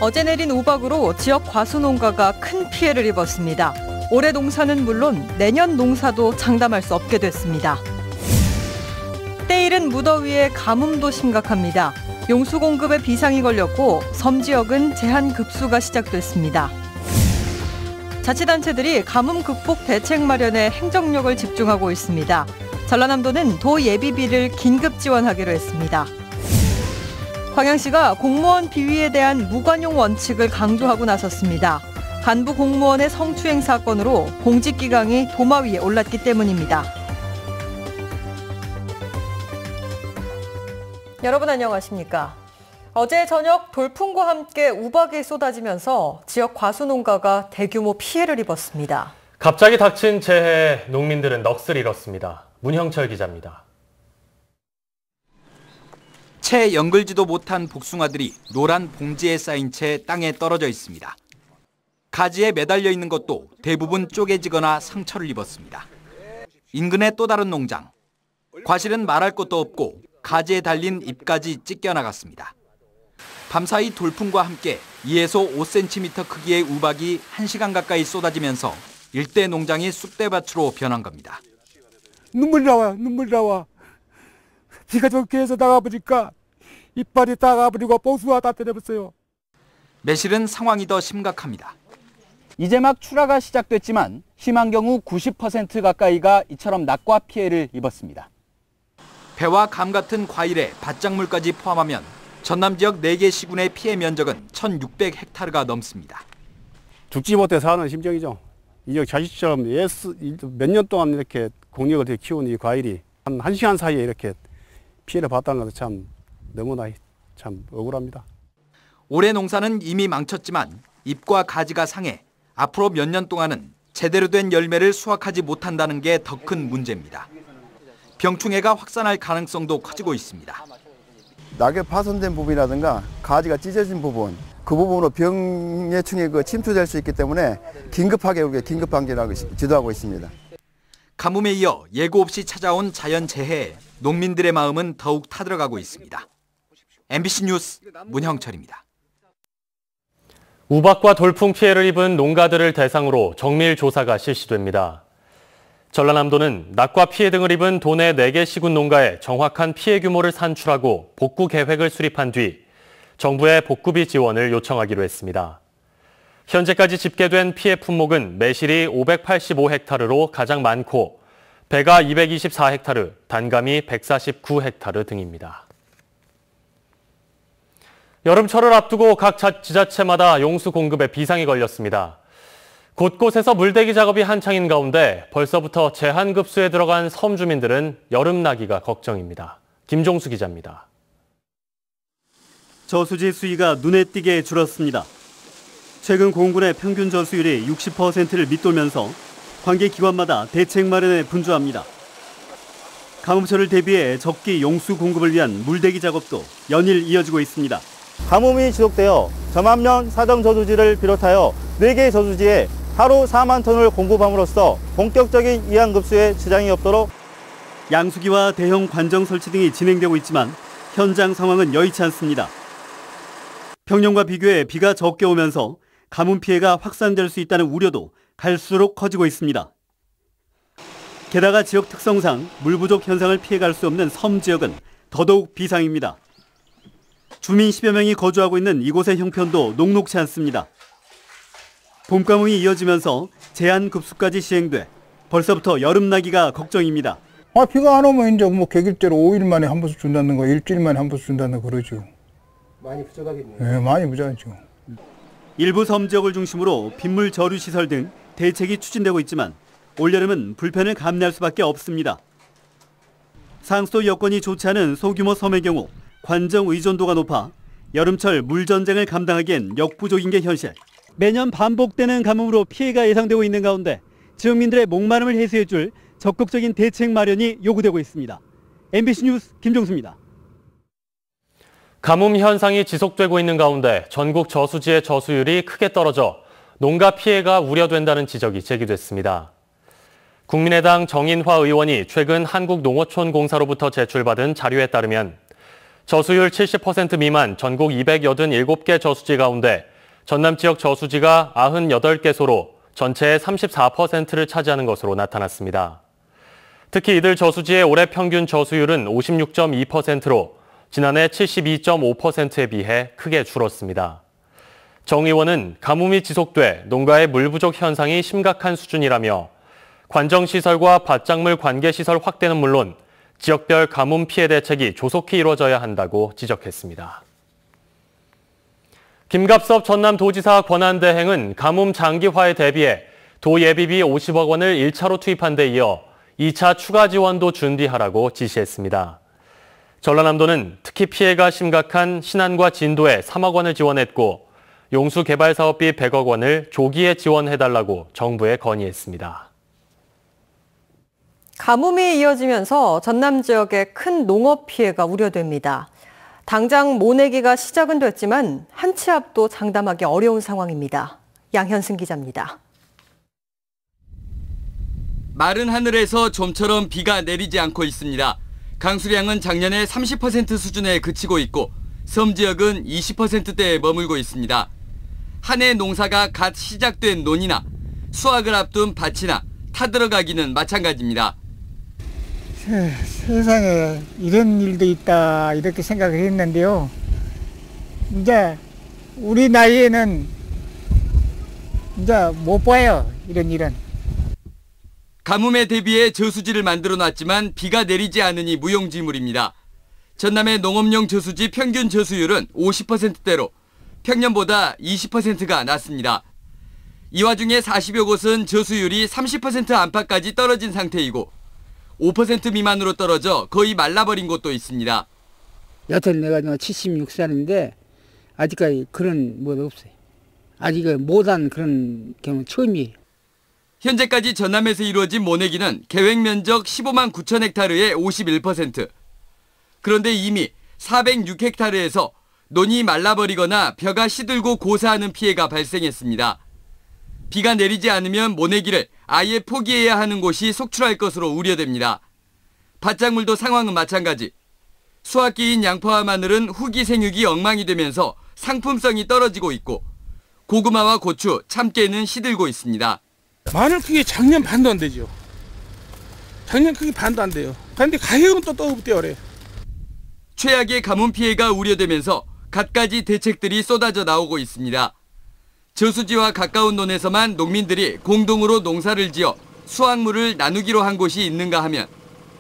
어제 내린 우박으로 지역 과수농가가 큰 피해를 입었습니다. 올해 농사는 물론 내년 농사도 장담할 수 없게 됐습니다. 때이른 무더위에 가뭄도 심각합니다. 용수 공급에 비상이 걸렸고 섬 지역은 제한 급수가 시작됐습니다. 자치단체들이 가뭄 극복 대책 마련에 행정력을 집중하고 있습니다. 전라남도는 도 예비비를 긴급 지원하기로 했습니다. 광양시가 공무원 비위에 대한 무관용 원칙을 강조하고 나섰습니다. 간부 공무원의 성추행 사건으로 공직기강이 도마 위에 올랐기 때문입니다. 여러분 안녕하십니까? 어제 저녁 돌풍과 함께 우박이 쏟아지면서 지역 과수농가가 대규모 피해를 입었습니다. 갑자기 닥친 재해에 농민들은 넋을 잃었습니다. 문형철 기자입니다. 채 연글지도 못한 복숭아들이 노란 봉지에 쌓인 채 땅에 떨어져 있습니다. 가지에 매달려 있는 것도 대부분 쪼개지거나 상처를 입었습니다. 인근의 또 다른 농장. 과실은 말할 것도 없고 가지에 달린 잎까지 찢겨나갔습니다. 밤사이 돌풍과 함께 2에서 5cm 크기의 우박이 1시간 가까이 쏟아지면서 일대 농장이 쑥대밭으로 변한 겁니다. 눈물이 나와. 비가 좋게 해서 나가보니까 이빨이 다 가버리고 복숭아 다 때려버렸어요. 매실은 상황이 더 심각합니다. 이제 막 출하가 시작됐지만 심한 경우 90% 가까이가 이처럼 낙과 피해를 입었습니다. 배와 감 같은 과일에 밭작물까지 포함하면 전남 지역 4개 시군의 피해 면적은 1,600헥타르가 넘습니다. 죽지 못해 사는 심정이죠. 이 자식처럼 몇 년 동안 이렇게 공력을 키운 이 과일이 한 1시간 사이에 이렇게 피해를 봤다는 것은 참 너무나 참 억울합니다. 올해 농사는 이미 망쳤지만 잎과 가지가 상해 앞으로 몇 년 동안은 제대로 된 열매를 수확하지 못한다는 게 더 큰 문제입니다. 병충해가 확산할 가능성도 커지고 있습니다. 낙엽 파손된 부분이라든가 가지가 찢어진 부분, 그 부분으로 병해충이 침투될 수 있기 때문에 긴급하게 우리가 긴급방지를 지도하고 있습니다. 가뭄에 이어 예고 없이 찾아온 자연재해에 농민들의 마음은 더욱 타들어가고 있습니다. MBC 뉴스 문형철입니다. 우박과 돌풍 피해를 입은 농가들을 대상으로 정밀 조사가 실시됩니다. 전라남도는 낙과 피해 등을 입은 도내 4개 시군 농가의 정확한 피해 규모를 산출하고 복구 계획을 수립한 뒤 정부의 복구비 지원을 요청하기로 했습니다. 현재까지 집계된 피해 품목은 매실이 585헥타르로 가장 많고 배가 224헥타르, 단감이 149헥타르 등입니다. 여름철을 앞두고 각 지자체마다 용수 공급에 비상이 걸렸습니다. 곳곳에서 물대기 작업이 한창인 가운데 벌써부터 제한급수에 들어간 섬 주민들은 여름나기가 걱정입니다. 김종수 기자입니다. 저수지 수위가 눈에 띄게 줄었습니다. 최근 공군의 평균 저수율이 60%를 밑돌면서 관계기관마다 대책 마련에 분주합니다. 가뭄철을 대비해 적기 용수 공급을 위한 물대기 작업도 연일 이어지고 있습니다. 가뭄이 지속되어 전만면 사정 저수지를 비롯하여 4개의 저수지에 하루 4만 톤을 공급함으로써 본격적인 이항급수에 지장이 없도록 양수기와 대형 관정 설치 등이 진행되고 있지만 현장 상황은 여의치 않습니다. 평년과 비교해 비가 적게 오면서 가뭄 피해가 확산될 수 있다는 우려도 갈수록 커지고 있습니다. 게다가 지역 특성상 물 부족 현상을 피해갈 수 없는 섬 지역은 더더욱 비상입니다. 주민 10여 명이 거주하고 있는 이곳의 형편도 녹록치 않습니다. 봄가뭄이 이어지면서 제한급수까지 시행돼 벌써부터 여름나기가 걱정입니다. 비가 안 오면 이제 뭐 계길대로 5일 만에 한 번씩 준다는 거, 일주일 만에 한 번씩 준다는 거 그러죠. 많이 부족하겠네요. 네, 많이 부족하죠. 일부 섬 지역을 중심으로 빗물 저류 시설 등 대책이 추진되고 있지만 올여름은 불편을 감내할 수밖에 없습니다. 상수도 여건이 좋지 않은 소규모 섬의 경우 관정 의존도가 높아 여름철 물 전쟁을 감당하기엔 역부족인 게 현실. 매년 반복되는 가뭄으로 피해가 예상되고 있는 가운데 지역민들의 목마름을 해소해줄 적극적인 대책 마련이 요구되고 있습니다. MBC 뉴스 김종수입니다. 가뭄 현상이 지속되고 있는 가운데 전국 저수지의 저수율이 크게 떨어져 농가 피해가 우려된다는 지적이 제기됐습니다. 국민의당 정인화 의원이 최근 한국농어촌공사로부터 제출받은 자료에 따르면 저수율 70% 미만 전국 287개 저수지 가운데 전남 지역 저수지가 98개소로 전체의 34%를 차지하는 것으로 나타났습니다. 특히 이들 저수지의 올해 평균 저수율은 56.2%로 지난해 72.5%에 비해 크게 줄었습니다. 정 의원은 가뭄이 지속돼 농가의 물 부족 현상이 심각한 수준이라며 관정시설과 밭작물 관계시설 확대는 물론 지역별 가뭄 피해 대책이 조속히 이루어져야 한다고 지적했습니다. 김갑섭 전남도지사 권한대행은 가뭄 장기화에 대비해 도 예비비 50억 원을 1차로 투입한 데 이어 2차 추가 지원도 준비하라고 지시했습니다. 전라남도는 특히 피해가 심각한 신안과 진도에 3억 원을 지원했고 용수 개발 사업비 100억 원을 조기에 지원해달라고 정부에 건의했습니다. 가뭄이 이어지면서 전남 지역에 큰 농업 피해가 우려됩니다. 당장 모내기가 시작은 됐지만 한 치 앞도 장담하기 어려운 상황입니다. 양현승 기자입니다. 마른 하늘에서 좀처럼 비가 내리지 않고 있습니다. 강수량은 작년에 30% 수준에 그치고 있고 섬 지역은 20%대에 머물고 있습니다. 한 해 농사가 갓 시작된 논이나 수확을 앞둔 밭이나 타들어가기는 마찬가지입니다. 세상에 이런 일도 있다 이렇게 생각을 했는데요. 이제 우리 나이에는 이제 못 봐요, 이런 일은. 가뭄에 대비해 저수지를 만들어놨지만 비가 내리지 않으니 무용지물입니다. 전남의 농업용 저수지 평균 저수율은 50%대로 평년보다 20%가 낮습니다. 이 와중에 40여 곳은 저수율이 30% 안팎까지 떨어진 상태이고 5% 미만으로 떨어져 거의 말라버린 곳도 있습니다. 여튼 내가 76살인데 아직까지 그런 뭐 없어요. 아직 못한 그런 경우 처음이에요. 현재까지 전남에서 이루어진 모내기는 계획 면적 15만 9천 헥타르의 51%. 그런데 이미 406헥타르에서 논이 말라버리거나 벼가 시들고 고사하는 피해가 발생했습니다. 비가 내리지 않으면 모내기를 아예 포기해야 하는 곳이 속출할 것으로 우려됩니다. 밭작물도 상황은 마찬가지. 수확기인 양파와 마늘은 후기 생육이 엉망이 되면서 상품성이 떨어지고 있고 고구마와 고추, 참깨는 시들고 있습니다. 마늘 크기 작년 반도 안 되죠. 작년 크기 반도 안 돼요. 그런데 가격은 또 없대요. 최악의 가뭄 피해가 우려되면서 갖가지 대책들이 쏟아져 나오고 있습니다. 저수지와 가까운 논에서만 농민들이 공동으로 농사를 지어 수확물을 나누기로 한 곳이 있는가 하면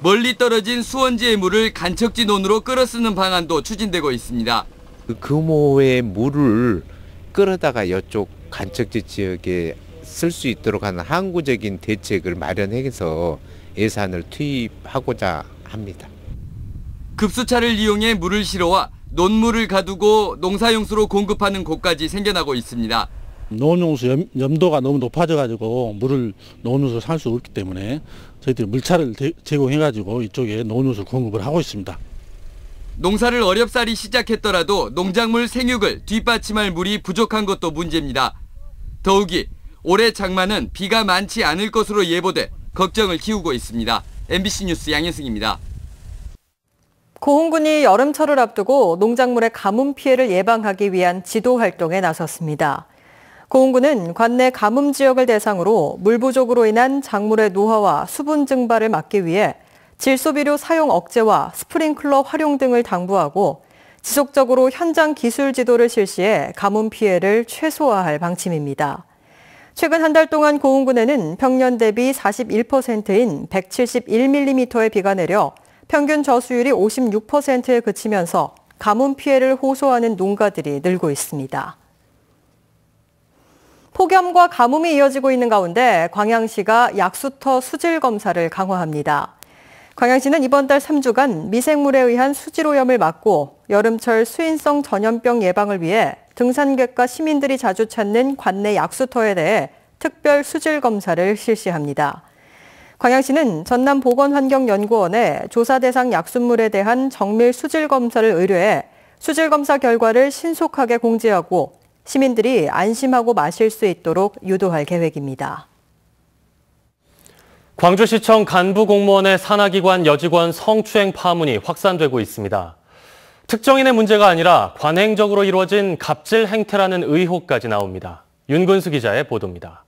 멀리 떨어진 수원지의 물을 간척지 논으로 끌어 쓰는 방안도 추진되고 있습니다. 그 규모의 물을 끌어다가 이쪽 간척지 지역에 쓸 수 있도록 하는 항구적인 대책을 마련해서 예산을 투입하고자 합니다. 급수차를 이용해 물을 실어와 논물을 가두고 농사용수로 공급하는 곳까지 생겨나고 있습니다. 논용수 염도가 너무 높아져가지고 물을 논용수로 살 수 없기 때문에 저희들이 물차를 제공해가지고 이쪽에 논용수 공급을 하고 있습니다. 농사를 어렵사리 시작했더라도 농작물 생육을 뒷받침할 물이 부족한 것도 문제입니다. 더욱이 올해 장마는 비가 많지 않을 것으로 예보돼 걱정을 키우고 있습니다. MBC 뉴스 양현승입니다. 고흥군이 여름철을 앞두고 농작물의 가뭄 피해를 예방하기 위한 지도 활동에 나섰습니다. 고흥군은 관내 가뭄 지역을 대상으로 물 부족으로 인한 작물의 노화와 수분 증발을 막기 위해 질소비료 사용 억제와 스프링클러 활용 등을 당부하고 지속적으로 현장 기술 지도를 실시해 가뭄 피해를 최소화할 방침입니다. 최근 한 달 동안 고흥군에는 평년 대비 41%인 171mm의 비가 내려 평균 저수율이 56%에 그치면서 가뭄 피해를 호소하는 농가들이 늘고 있습니다. 폭염과 가뭄이 이어지고 있는 가운데 광양시가 약수터 수질 검사를 강화합니다. 광양시는 이번 달 3주간 미생물에 의한 수질오염을 막고 여름철 수인성 전염병 예방을 위해 등산객과 시민들이 자주 찾는 관내 약수터에 대해 특별 수질 검사를 실시합니다. 광양시는 전남보건환경연구원에 조사 대상 약수물에 대한 정밀 수질 검사를 의뢰해 수질 검사 결과를 신속하게 공지하고 시민들이 안심하고 마실 수 있도록 유도할 계획입니다. 광주시청 간부 공무원의 산하기관 여직원 성추행 파문이 확산되고 있습니다. 특정인의 문제가 아니라 관행적으로 이루어진 갑질 행태라는 의혹까지 나옵니다. 윤근수 기자의 보도입니다.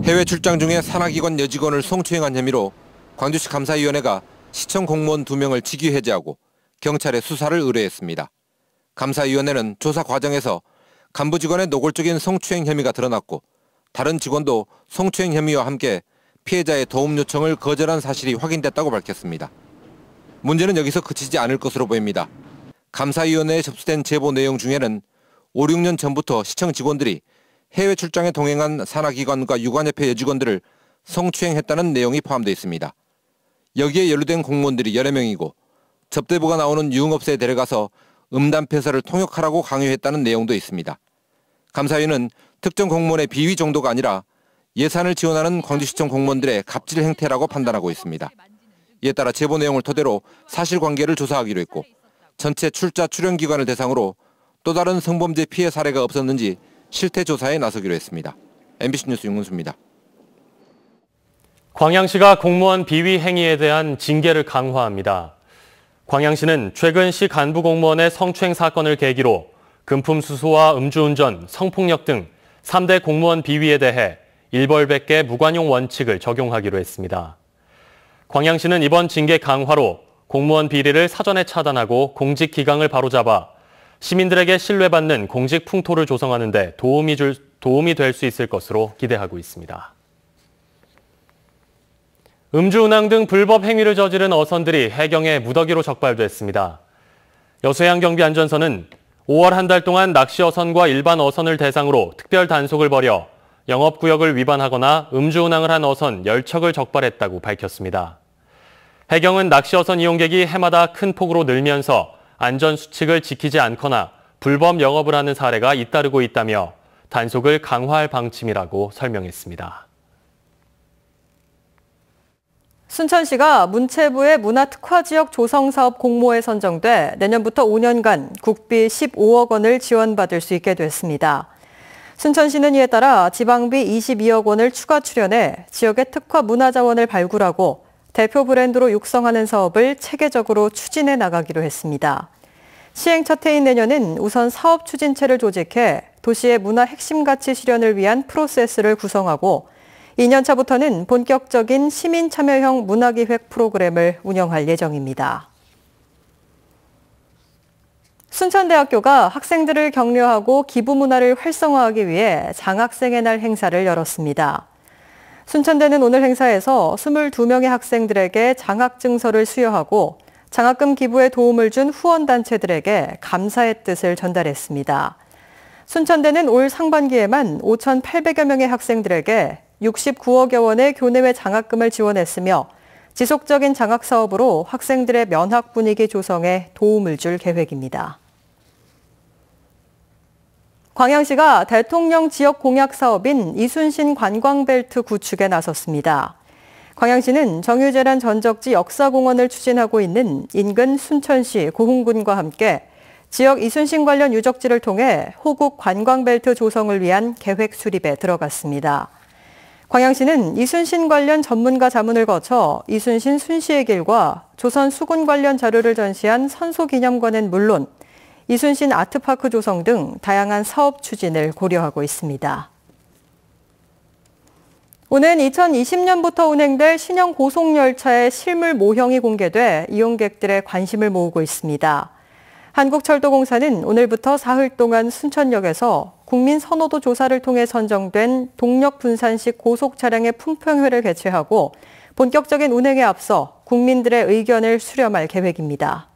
해외 출장 중에 산하기관 여직원을 성추행한 혐의로 광주시 감사위원회가 시청 공무원 2명을 직위 해제하고 경찰에 수사를 의뢰했습니다. 감사위원회는 조사 과정에서 간부 직원의 노골적인 성추행 혐의가 드러났고 다른 직원도 성추행 혐의와 함께 피해자의 도움 요청을 거절한 사실이 확인됐다고 밝혔습니다. 문제는 여기서 그치지 않을 것으로 보입니다. 감사위원회에 접수된 제보 내용 중에는 5, 6년 전부터 시청 직원들이 해외 출장에 동행한 산하기관과 유관협회 여직원들을 성추행했다는 내용이 포함되어 있습니다. 여기에 연루된 공무원들이 여러 명이고 접대부가 나오는 유흥업소에 데려가서 음담 폐설을 통역하라고 강요했다는 내용도 있습니다. 감사위는 특정 공무원의 비위 정도가 아니라 예산을 지원하는 광주시청 공무원들의 갑질 행태라고 판단하고 있습니다. 이에 따라 제보 내용을 토대로 사실관계를 조사하기로 했고 전체 출자 출연 기관을 대상으로 또 다른 성범죄 피해 사례가 없었는지 실태 조사에 나서기로 했습니다. MBC 뉴스 윤근수입니다. 광양시가 공무원 비위 행위에 대한 징계를 강화합니다. 광양시는 최근 시 간부 공무원의 성추행 사건을 계기로 금품 수수와 음주운전, 성폭력 등 3대 공무원 비위에 대해 일벌백계 무관용 원칙을 적용하기로 했습니다. 광양시는 이번 징계 강화로 공무원 비리를 사전에 차단하고 공직 기강을 바로잡아 시민들에게 신뢰받는 공직 풍토를 조성하는 데 도움이 될 수 있을 것으로 기대하고 있습니다. 음주운항 등 불법 행위를 저지른 어선들이 해경에 무더기로 적발됐습니다. 여수해양경비안전선은 5월 한 달 동안 낚시 어선과 일반 어선을 대상으로 특별 단속을 벌여 영업구역을 위반하거나 음주운항을 한 어선 10척을 적발했다고 밝혔습니다. 해경은 낚시 어선 이용객이 해마다 큰 폭으로 늘면서 안전수칙을 지키지 않거나 불법 영업을 하는 사례가 잇따르고 있다며 단속을 강화할 방침이라고 설명했습니다. 순천시가 문체부의 문화특화지역 조성사업 공모에 선정돼 내년부터 5년간 국비 15억 원을 지원받을 수 있게 됐습니다. 순천시는 이에 따라 지방비 22억 원을 추가 출연해 지역의 특화 문화자원을 발굴하고 대표 브랜드로 육성하는 사업을 체계적으로 추진해 나가기로 했습니다. 시행 첫 해인 내년은 우선 사업 추진체를 조직해 도시의 문화 핵심 가치 실현을 위한 프로세스를 구성하고 2년 차부터는 본격적인 시민 참여형 문화기획 프로그램을 운영할 예정입니다. 순천대학교가 학생들을 격려하고 기부 문화를 활성화하기 위해 장학생의 날 행사를 열었습니다. 순천대는 오늘 행사에서 22명의 학생들에게 장학증서를 수여하고 장학금 기부에 도움을 준 후원단체들에게 감사의 뜻을 전달했습니다. 순천대는 올 상반기에만 5,800여 명의 학생들에게 69억여 원의 교내외 장학금을 지원했으며 지속적인 장학 사업으로 학생들의 면학 분위기 조성에 도움을 줄 계획입니다. 광양시가 대통령 지역 공약 사업인 이순신 관광벨트 구축에 나섰습니다. 광양시는 정유재란 전적지 역사공원을 추진하고 있는 인근 순천시 고흥군과 함께 지역 이순신 관련 유적지를 통해 호국 관광벨트 조성을 위한 계획 수립에 들어갔습니다. 광양시는 이순신 관련 전문가 자문을 거쳐 이순신 순시의 길과 조선 수군 관련 자료를 전시한 선소기념관은 물론 이순신 아트파크 조성 등 다양한 사업 추진을 고려하고 있습니다. 오는 2020년부터 운행될 신형 고속열차의 실물 모형이 공개돼 이용객들의 관심을 모으고 있습니다. 한국철도공사는 오늘부터 사흘 동안 순천역에서 국민 선호도 조사를 통해 선정된 동력 분산식 고속 차량의 품평회를 개최하고 본격적인 운행에 앞서 국민들의 의견을 수렴할 계획입니다.